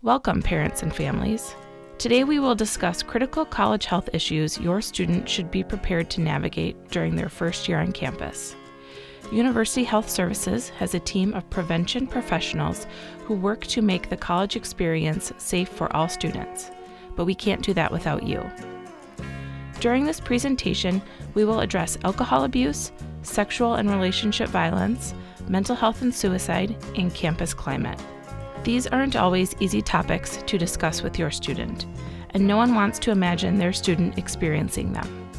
Welcome, parents and families. Today we will discuss critical college health issues your student should be prepared to navigate during their first year on campus. University Health Services has a team of prevention professionals who work to make the college experience safe for all students, but we can't do that without you. During this presentation, we will address alcohol abuse, sexual and relationship violence, mental health and suicide, and campus climate. These aren't always easy topics to discuss with your student, and no one wants to imagine their student experiencing them.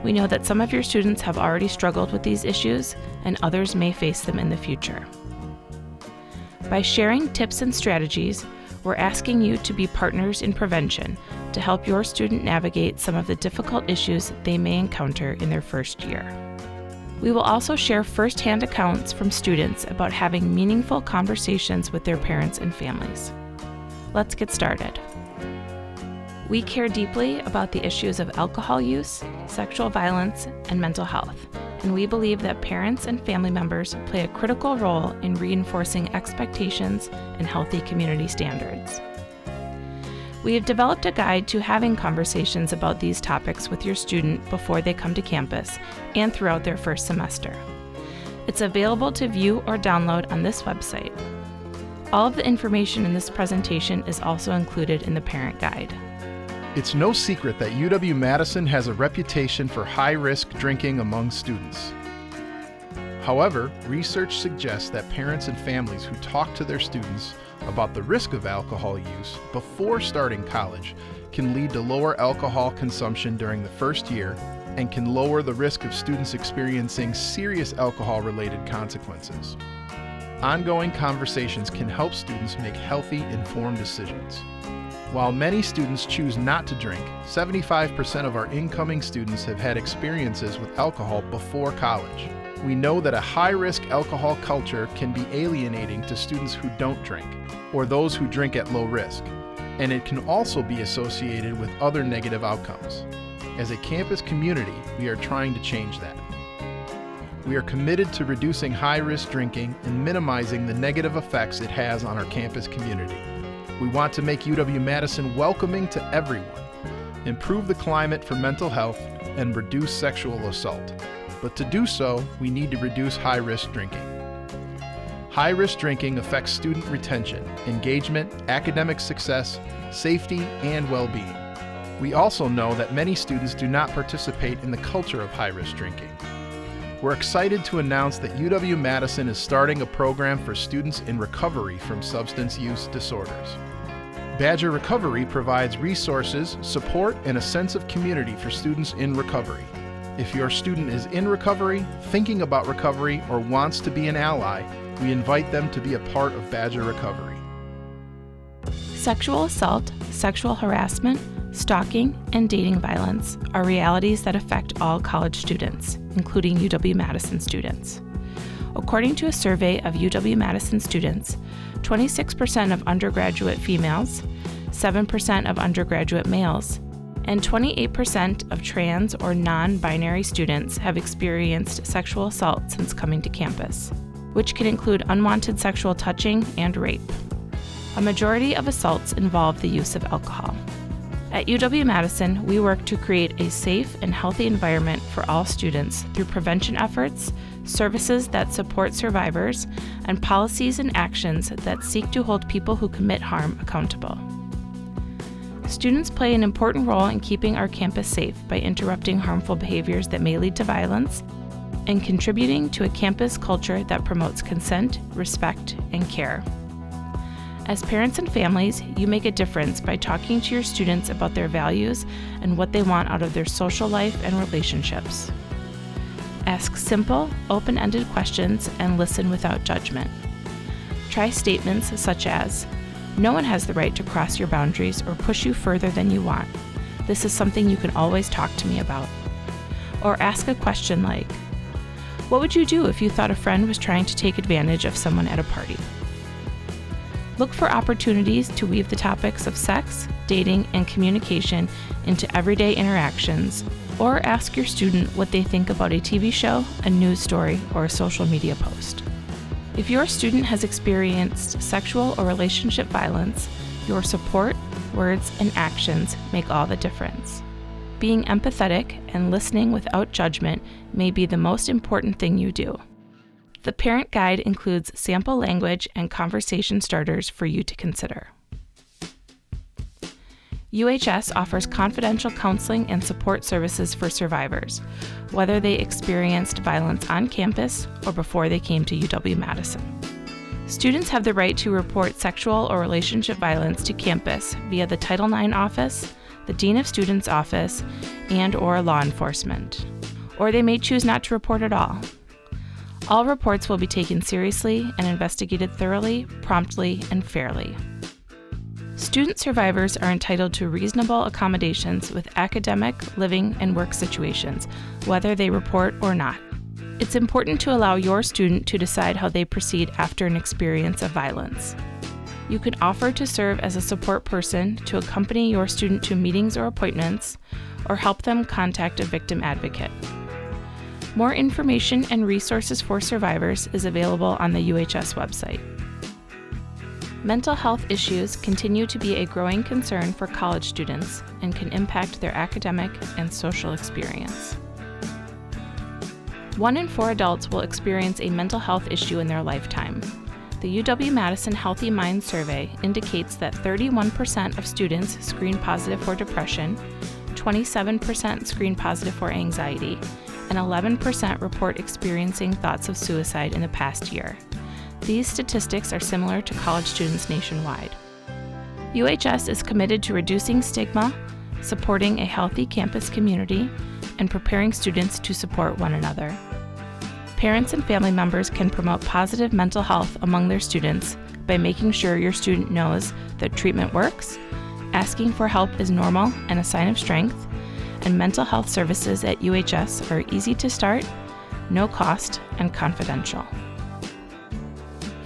We know that some of your students have already struggled with these issues, and others may face them in the future. By sharing tips and strategies, we're asking you to be partners in prevention to help your student navigate some of the difficult issues they may encounter in their first year. We will also share firsthand accounts from students about having meaningful conversations with their parents and families. Let's get started. We care deeply about the issues of alcohol use, sexual violence, and mental health, and we believe that parents and family members play a critical role in reinforcing expectations and healthy community standards. We have developed a guide to having conversations about these topics with your student before they come to campus and throughout their first semester. It's available to view or download on this website. All of the information in this presentation is also included in the parent guide. It's no secret that UW-Madison has a reputation for high-risk drinking among students. However, research suggests that parents and families who talk to their students about the risk of alcohol use before starting college can lead to lower alcohol consumption during the first year and can lower the risk of students experiencing serious alcohol-related consequences. Ongoing conversations can help students make healthy, informed decisions. While many students choose not to drink, 75% of our incoming students have had experiences with alcohol before college. We know that a high-risk alcohol culture can be alienating to students who don't drink, or those who drink at low risk, and it can also be associated with other negative outcomes. As a campus community, we are trying to change that. We are committed to reducing high-risk drinking and minimizing the negative effects it has on our campus community. We want to make UW-Madison welcoming to everyone, improve the climate for mental health, and reduce sexual assault. But to do so, we need to reduce high-risk drinking. High-risk drinking affects student retention, engagement, academic success, safety, and well-being. We also know that many students do not participate in the culture of high-risk drinking. We're excited to announce that UW-Madison is starting a program for students in recovery from substance use disorders. Badger Recovery provides resources, support, and a sense of community for students in recovery. If your student is in recovery, thinking about recovery, or wants to be an ally, we invite them to be a part of Badger Recovery. Sexual assault, sexual harassment, stalking, and dating violence are realities that affect all college students, including UW-Madison students. According to a survey of UW-Madison students, 26% of undergraduate females, 7% of undergraduate males, and 28% of trans or non-binary students have experienced sexual assault since coming to campus, which can include unwanted sexual touching and rape. A majority of assaults involve the use of alcohol. At UW-Madison, we work to create a safe and healthy environment for all students through prevention efforts, services that support survivors, and policies and actions that seek to hold people who commit harm accountable. Students play an important role in keeping our campus safe by interrupting harmful behaviors that may lead to violence and contributing to a campus culture that promotes consent, respect, and care. As parents and families, you make a difference by talking to your students about their values and what they want out of their social life and relationships. Ask simple, open-ended questions and listen without judgment. Try statements such as, "No one has the right to cross your boundaries or push you further than you want. This is something you can always talk to me about." Or ask a question like, "What would you do if you thought a friend was trying to take advantage of someone at a party?" Look for opportunities to weave the topics of sex, dating, and communication into everyday interactions, or ask your student what they think about a TV show, a news story, or a social media post. If your student has experienced sexual or relationship violence, Your support, words, and actions make all the difference. Being empathetic and listening without judgment may be the most important thing you do. The parent guide includes sample language and conversation starters for you to consider. UHS offers confidential counseling and support services for survivors, whether they experienced violence on campus or before they came to UW-Madison. Students have the right to report sexual or relationship violence to campus via the Title IX office, the Dean of Students office, and/or law enforcement. Or they may choose not to report at all. All reports will be taken seriously and investigated thoroughly, promptly, and fairly. Student survivors are entitled to reasonable accommodations with academic, living, and work situations, whether they report or not. It's important to allow your student to decide how they proceed after an experience of violence. You can offer to serve as a support person to accompany your student to meetings or appointments, or help them contact a victim advocate. More information and resources for survivors is available on the UHS website. Mental health issues continue to be a growing concern for college students and can impact their academic and social experience. 1 in 4 adults will experience a mental health issue in their lifetime. The UW-Madison Healthy Minds Survey indicates that 31% of students screen positive for depression, 27% screen positive for anxiety, and 11% report experiencing thoughts of suicide in the past year. These statistics are similar to college students nationwide. UHS is committed to reducing stigma, supporting a healthy campus community, and preparing students to support one another. Parents and family members can promote positive mental health among their students by making sure your student knows that treatment works, asking for help is normal and a sign of strength, and mental health services at UHS are easy to start, no cost, and confidential.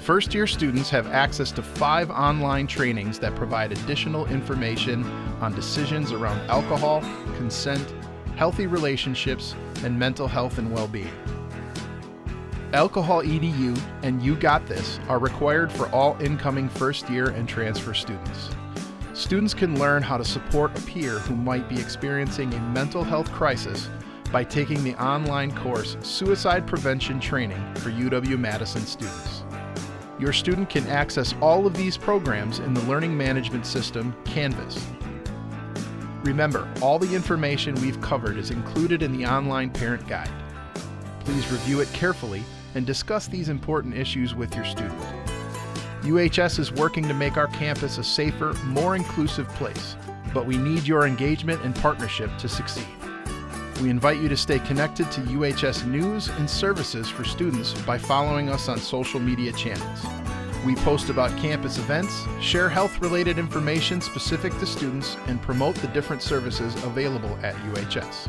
First-year students have access to 5 online trainings that provide additional information on decisions around alcohol, consent, healthy relationships, and mental health and well-being. Alcohol EDU and You Got This are required for all incoming first-year and transfer students. Students can learn how to support a peer who might be experiencing a mental health crisis by taking the online course Suicide Prevention Training for UW-Madison students. Your student can access all of these programs in the learning management system, Canvas. Remember, all the information we've covered is included in the online parent guide. Please review it carefully and discuss these important issues with your student. UHS is working to make our campus a safer, more inclusive place, but we need your engagement and partnership to succeed. We invite you to stay connected to UHS news and services for students by following us on social media channels. We post about campus events, share health-related information specific to students, and promote the different services available at UHS.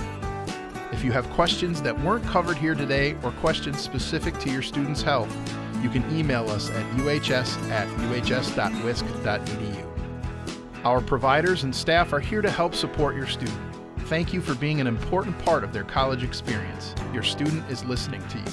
If you have questions that weren't covered here today or questions specific to your student's health, you can email us at uhs.wisc.edu. Our providers and staff are here to help support your student. Thank you for being an important part of their college experience. Your student is listening to you.